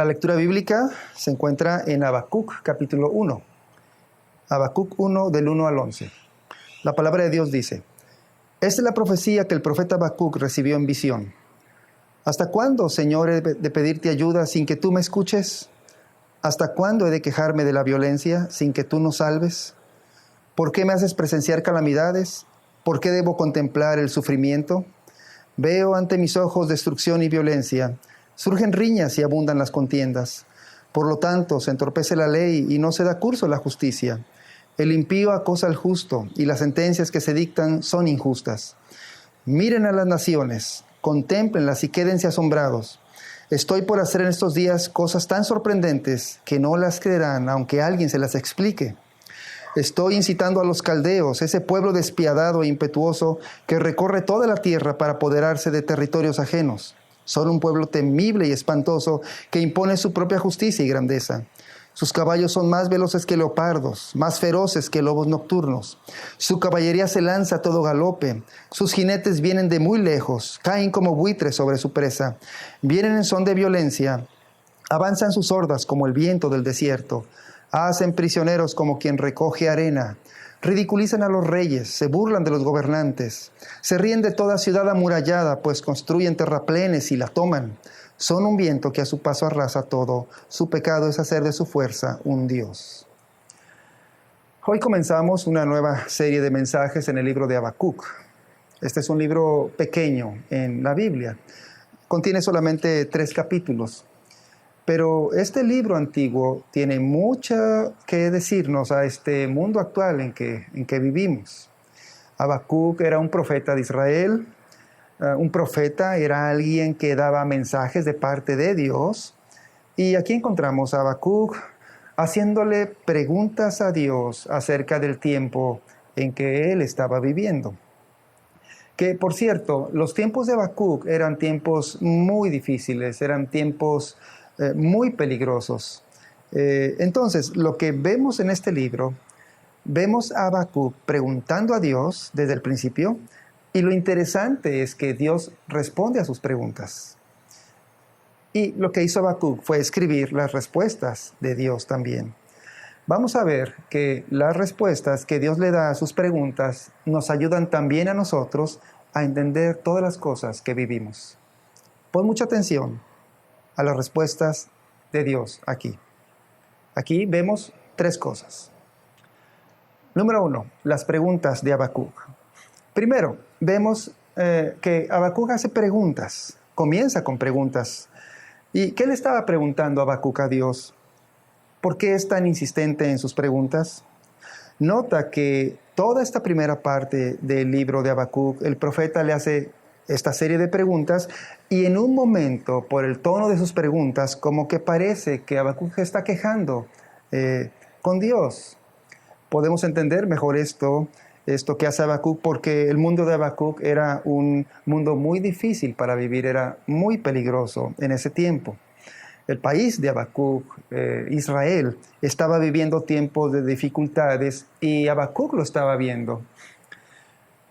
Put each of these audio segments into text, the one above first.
La lectura bíblica se encuentra en Habacuc, capítulo 1. Habacuc 1, del 1 al 11. La palabra de Dios dice: Esta es la profecía que el profeta Habacuc recibió en visión. ¿Hasta cuándo, Señor, he de pedirte ayuda sin que tú me escuches? ¿Hasta cuándo he de quejarme de la violencia sin que tú nos salves? ¿Por qué me haces presenciar calamidades? ¿Por qué debo contemplar el sufrimiento? Veo ante mis ojos destrucción y violencia. Surgen riñas y abundan las contiendas. Por lo tanto, se entorpece la ley y no se da curso a la justicia. El impío acosa al justo y las sentencias que se dictan son injustas. Miren a las naciones, contémplenlas y quédense asombrados. Estoy por hacer en estos días cosas tan sorprendentes que no las creerán aunque alguien se las explique. Estoy incitando a los caldeos, ese pueblo despiadado e impetuoso que recorre toda la tierra para apoderarse de territorios ajenos. Son un pueblo temible y espantoso que impone su propia justicia y grandeza. Sus caballos son más veloces que leopardos, más feroces que lobos nocturnos. Su caballería se lanza a todo galope. Sus jinetes vienen de muy lejos, caen como buitres sobre su presa. Vienen en son de violencia, avanzan sus hordas como el viento del desierto. Hacen prisioneros como quien recoge arena. Ridiculizan a los reyes, se burlan de los gobernantes. Se ríen de toda ciudad amurallada, pues construyen terraplenes y la toman. Son un viento que a su paso arrasa todo. Su pecado es hacer de su fuerza un Dios. Hoy comenzamos una nueva serie de mensajes en el libro de Habacuc. Este es un libro pequeño en la Biblia. Contiene solamente 3 capítulos. Pero este libro antiguo tiene mucho que decirnos a este mundo actual en que vivimos. Habacuc era un profeta de Israel. Un profeta era alguien que daba mensajes de parte de Dios. Y aquí encontramos a Habacuc haciéndole preguntas a Dios acerca del tiempo en que él estaba viviendo. Que, por cierto, los tiempos de Habacuc eran tiempos muy difíciles, eran tiempos muy peligrosos. Entonces, lo que vemos en este libro, vemos a Habacuc preguntando a Dios desde el principio, y lo interesante es que Dios responde a sus preguntas. Y lo que hizo Habacuc fue escribir las respuestas de Dios también. Vamos a ver que las respuestas que Dios le da a sus preguntas nos ayudan también a nosotros a entender todas las cosas que vivimos. Pon mucha atención a las respuestas de Dios aquí. Aquí vemos 3 cosas. Número 1, las preguntas de Habacuc. Primero, vemos que Habacuc hace preguntas, comienza con preguntas. ¿Y qué le estaba preguntando Habacuc a Dios? ¿Por qué es tan insistente en sus preguntas? Nota que toda esta primera parte del libro de Habacuc, el profeta le hace esta serie de preguntas y en un momento, por el tono de sus preguntas, como que parece que Habacuc está quejando con Dios. Podemos entender mejor esto que hace Habacuc porque el mundo de Habacuc era un mundo muy difícil para vivir, era muy peligroso en ese tiempo. El país de Habacuc, Israel, estaba viviendo tiempos de dificultades y Habacuc lo estaba viendo.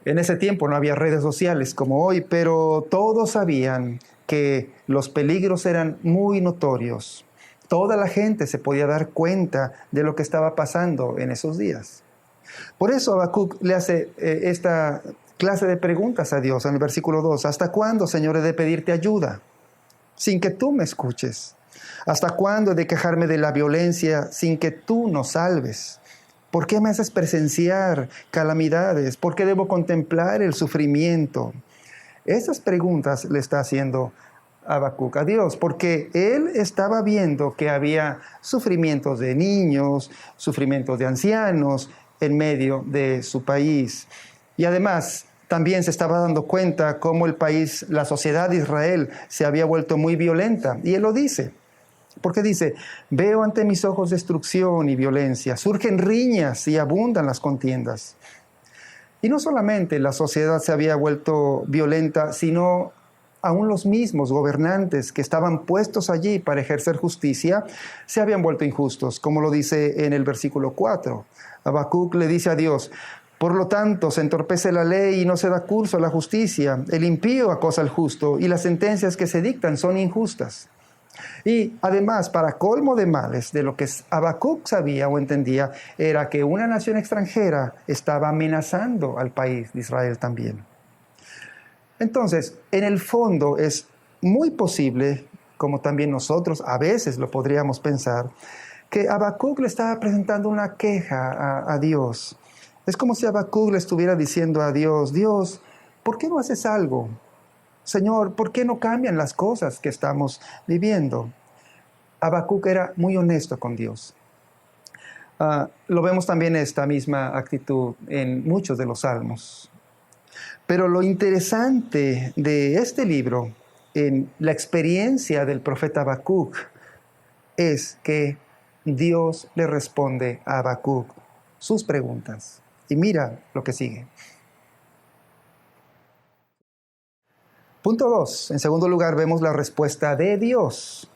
En ese tiempo no había redes sociales como hoy, pero todos sabían que los peligros eran muy notorios. Toda la gente se podía dar cuenta de lo que estaba pasando en esos días. Por eso Habacuc le hace esta clase de preguntas a Dios en el versículo 2. ¿Hasta cuándo, Señor, he de pedirte ayuda sin que tú me escuches? ¿Hasta cuándo he de quejarme de la violencia sin que tú nos salves? ¿Por qué me haces presenciar calamidades? ¿Por qué debo contemplar el sufrimiento? Esas preguntas le está haciendo Habacuc a Dios, porque él estaba viendo que había sufrimientos de niños, sufrimientos de ancianos en medio de su país. Y además, también se estaba dando cuenta cómo el país, la sociedad de Israel, se había vuelto muy violenta. Y él lo dice. Porque dice, veo ante mis ojos destrucción y violencia, surgen riñas y abundan las contiendas. Y no solamente la sociedad se había vuelto violenta, sino aún los mismos gobernantes que estaban puestos allí para ejercer justicia, se habían vuelto injustos, como lo dice en el versículo 4. Habacuc le dice a Dios, por lo tanto se entorpece la ley y no se da curso a la justicia, el impío acosa al justo y las sentencias que se dictan son injustas. Y además, para colmo de males, de lo que Habacuc sabía o entendía, era que una nación extranjera estaba amenazando al país de Israel también. Entonces, en el fondo es muy posible, como también nosotros a veces lo podríamos pensar, que Habacuc le estaba presentando una queja a Dios. Es como si Habacuc le estuviera diciendo a Dios, Dios, ¿por qué no haces algo? Señor, ¿por qué no cambian las cosas que estamos viviendo? Habacuc era muy honesto con Dios. Lo vemos también esta misma actitud en muchos de los salmos. Pero lo interesante de este libro, en la experiencia del profeta Habacuc, es que Dios le responde a Habacuc sus preguntas. Y mira lo que sigue. Punto 2. En segundo lugar, vemos la respuesta de Dios.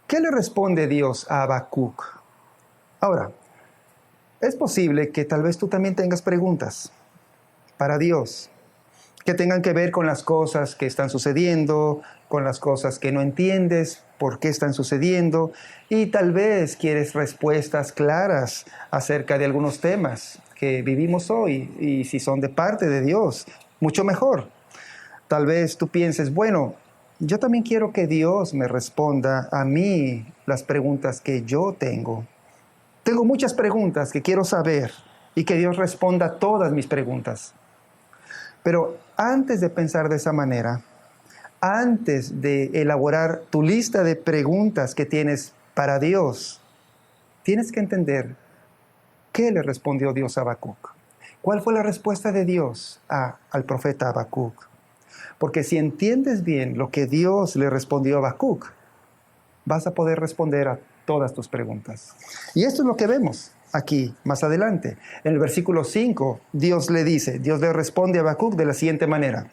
¿Qué le responde Dios a Habacuc? Ahora, es posible que tal vez tú también tengas preguntas para Dios, que tengan que ver con las cosas que están sucediendo, con las cosas que no entiendes, por qué están sucediendo, y tal vez quieres respuestas claras acerca de algunos temas que vivimos hoy, y si son de parte de Dios, mucho mejor. Tal vez tú pienses, bueno, yo también quiero que Dios me responda a mí las preguntas que yo tengo. Tengo muchas preguntas que quiero saber y que Dios responda todas mis preguntas. Pero antes de pensar de esa manera, antes de elaborar tu lista de preguntas que tienes para Dios, tienes que entender qué le respondió Dios a Habacuc. ¿Cuál fue la respuesta de Dios al profeta Habacuc? Porque si entiendes bien lo que Dios le respondió a Habacuc, vas a poder responder a todas tus preguntas. Y esto es lo que vemos aquí más adelante. En el versículo 5, Dios le responde a Habacuc de la siguiente manera.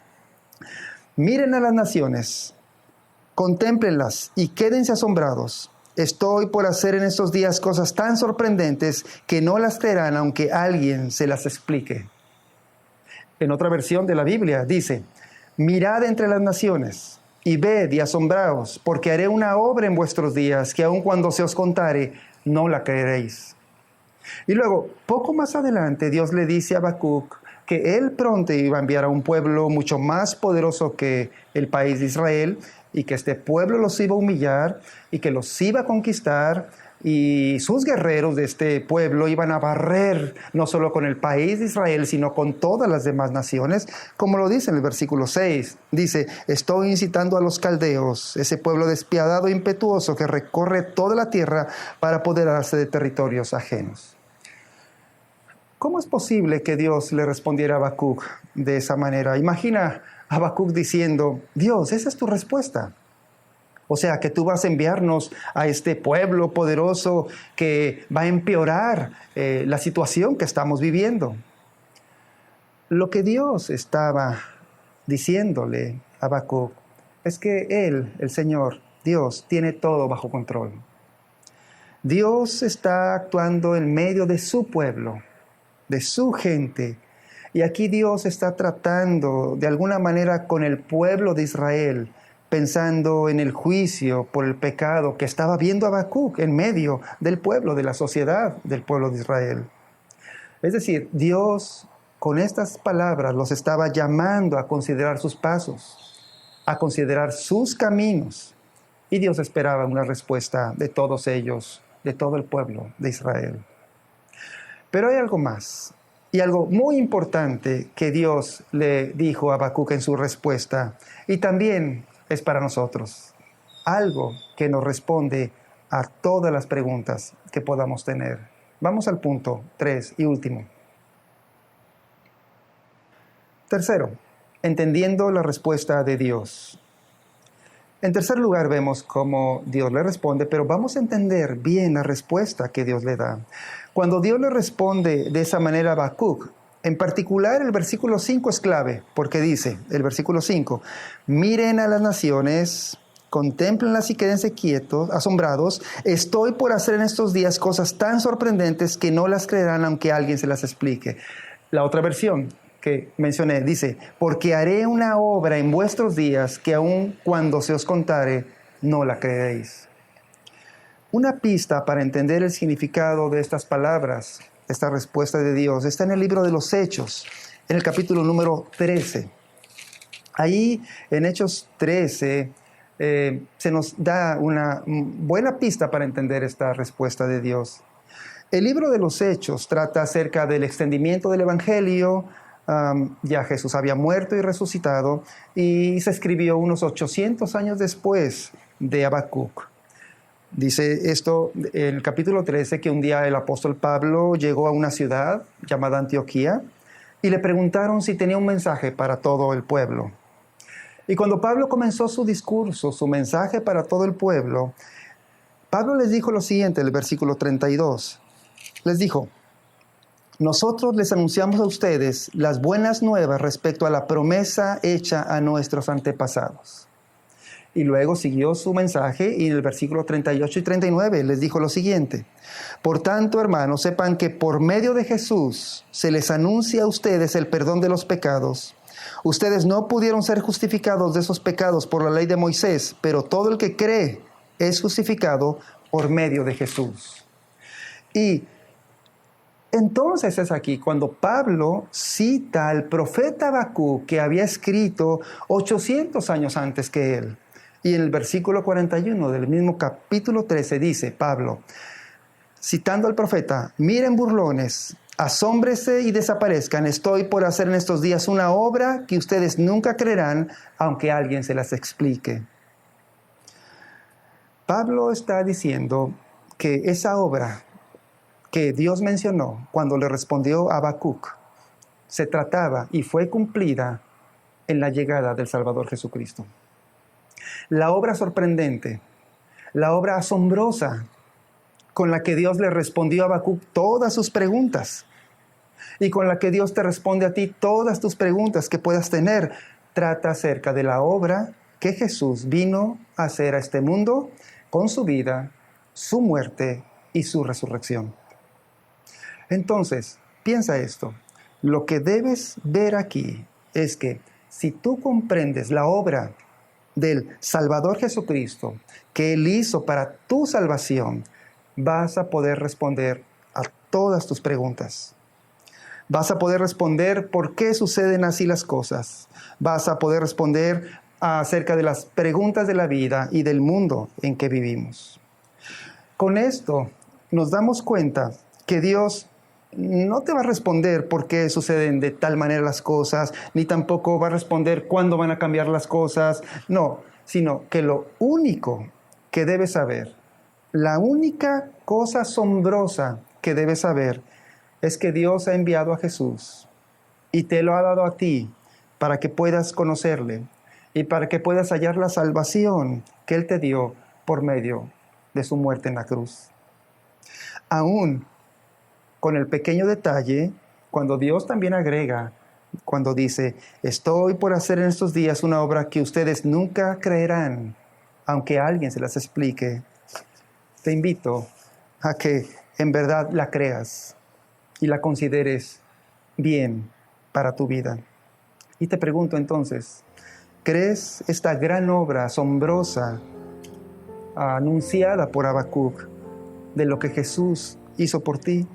Miren a las naciones, contémplenlas y quédense asombrados. Estoy por hacer en estos días cosas tan sorprendentes que no las creerán aunque alguien se las explique. En otra versión de la Biblia dice, mirad entre las naciones y ved y asombraos, porque haré una obra en vuestros días que aun cuando se os contare, no la creeréis. Y luego, poco más adelante, Dios le dice a Habacuc que él pronto iba a enviar a un pueblo mucho más poderoso que el país de Israel, y que este pueblo los iba a humillar y que los iba a conquistar, y sus guerreros de este pueblo iban a barrer no solo con el país de Israel, sino con todas las demás naciones, como lo dice en el versículo 6. Dice, estoy incitando a los caldeos, ese pueblo despiadado e impetuoso que recorre toda la tierra para apoderarse de territorios ajenos. ¿Cómo es posible que Dios le respondiera a Habacuc de esa manera? Imagina a Habacuc diciendo, Dios, esa es tu respuesta. O sea, que tú vas a enviarnos a este pueblo poderoso que va a empeorar la situación que estamos viviendo. Lo que Dios estaba diciéndole a Habacuc es que Él, el Señor, Dios, tiene todo bajo control. Dios está actuando en medio de su pueblo, de su gente. Y aquí Dios está tratando de alguna manera con el pueblo de Israel, pensando en el juicio por el pecado que estaba viendo Habacuc en medio del pueblo, de la sociedad del pueblo de Israel. Es decir, Dios con estas palabras los estaba llamando a considerar sus pasos, a considerar sus caminos. Y Dios esperaba una respuesta de todos ellos, de todo el pueblo de Israel. Pero hay algo más, y algo muy importante que Dios le dijo a Habacuc en su respuesta, y también es para nosotros. Algo que nos responde a todas las preguntas que podamos tener. Vamos al punto 3 y último. Tercero, entendiendo la respuesta de Dios. En tercer lugar, vemos cómo Dios le responde, pero vamos a entender bien la respuesta que Dios le da. Cuando Dios le responde de esa manera a Habacuc, en particular el versículo 5 es clave, porque dice, el versículo 5, miren a las naciones, contémplenlas y quédense quietos, asombrados, estoy por hacer en estos días cosas tan sorprendentes que no las creerán aunque alguien se las explique. La otra versión que mencioné dice, porque haré una obra en vuestros días que aun cuando se os contare, no la creeréis. Una pista para entender el significado de estas palabras, esta respuesta de Dios, está en el libro de los Hechos, en el capítulo número 13. Ahí, en Hechos 13, se nos da una buena pista para entender esta respuesta de Dios. El libro de los Hechos trata acerca del extendimiento del Evangelio. Ya Jesús había muerto y resucitado, y se escribió unos 800 años después de Habacuc. Dice esto en el capítulo 13, que un día el apóstol Pablo llegó a una ciudad llamada Antioquía y le preguntaron si tenía un mensaje para todo el pueblo. Y cuando Pablo comenzó su discurso, su mensaje para todo el pueblo, Pablo les dijo lo siguiente, el versículo 32. Les dijo: nosotros les anunciamos a ustedes las buenas nuevas respecto a la promesa hecha a nuestros antepasados. Y luego siguió su mensaje, y en el versículo 38 y 39 les dijo lo siguiente: por tanto, hermanos, sepan que por medio de Jesús se les anuncia a ustedes el perdón de los pecados. Ustedes no pudieron ser justificados de esos pecados por la ley de Moisés, pero todo el que cree es justificado por medio de Jesús. Y entonces es aquí cuando Pablo cita al profeta Habacuc, que había escrito 800 años antes que él. Y en el versículo 41 del mismo capítulo 13 dice Pablo, citando al profeta: miren, burlones, asómbrense y desaparezcan. Estoy por hacer en estos días una obra que ustedes nunca creerán, aunque alguien se las explique. Pablo está diciendo que esa obra que Dios mencionó cuando le respondió a Habacuc se trataba y fue cumplida en la llegada del Salvador Jesucristo. La obra sorprendente, la obra asombrosa con la que Dios le respondió a Habacuc todas sus preguntas, y con la que Dios te responde a ti todas tus preguntas que puedas tener, trata acerca de la obra que Jesús vino a hacer a este mundo con su vida, su muerte y su resurrección. Entonces, piensa esto. Lo que debes ver aquí es que si tú comprendes la obra del Salvador Jesucristo que Él hizo para tu salvación, vas a poder responder a todas tus preguntas. Vas a poder responder por qué suceden así las cosas. Vas a poder responder acerca de las preguntas de la vida y del mundo en que vivimos. Con esto nos damos cuenta que Dios no te va a responder por qué suceden de tal manera las cosas, ni tampoco va a responder cuándo van a cambiar las cosas. No, sino que lo único que debes saber, la única cosa asombrosa que debes saber, es que Dios ha enviado a Jesús y te lo ha dado a ti para que puedas conocerle y para que puedas hallar la salvación que Él te dio por medio de su muerte en la cruz. Aún con el pequeño detalle, cuando Dios también agrega, cuando dice: estoy por hacer en estos días una obra que ustedes nunca creerán, aunque alguien se las explique. Te invito a que en verdad la creas y la consideres bien para tu vida. Y te pregunto entonces, ¿crees esta gran obra asombrosa anunciada por Habacuc de lo que Jesús hizo por ti?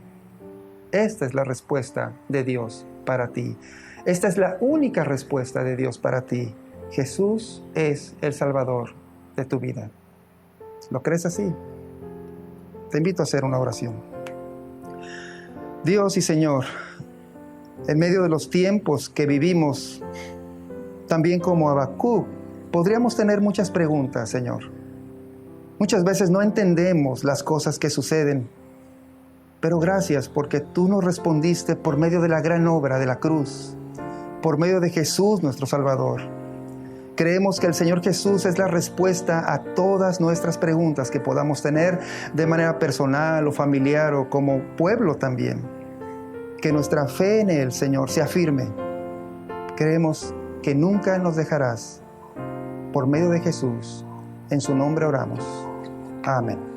Esta es la respuesta de Dios para ti. Esta es la única respuesta de Dios para ti. Jesús es el Salvador de tu vida. ¿Lo crees así? Te invito a hacer una oración. Dios y Señor, en medio de los tiempos que vivimos, también como Habacuc, podríamos tener muchas preguntas, Señor. Muchas veces no entendemos las cosas que suceden, pero gracias porque tú nos respondiste por medio de la gran obra de la cruz, por medio de Jesús nuestro Salvador. Creemos que el Señor Jesús es la respuesta a todas nuestras preguntas que podamos tener de manera personal o familiar o como pueblo también. Que nuestra fe en Él, Señor, sea firme. Creemos que nunca nos dejarás. Por medio de Jesús, en su nombre oramos. Amén.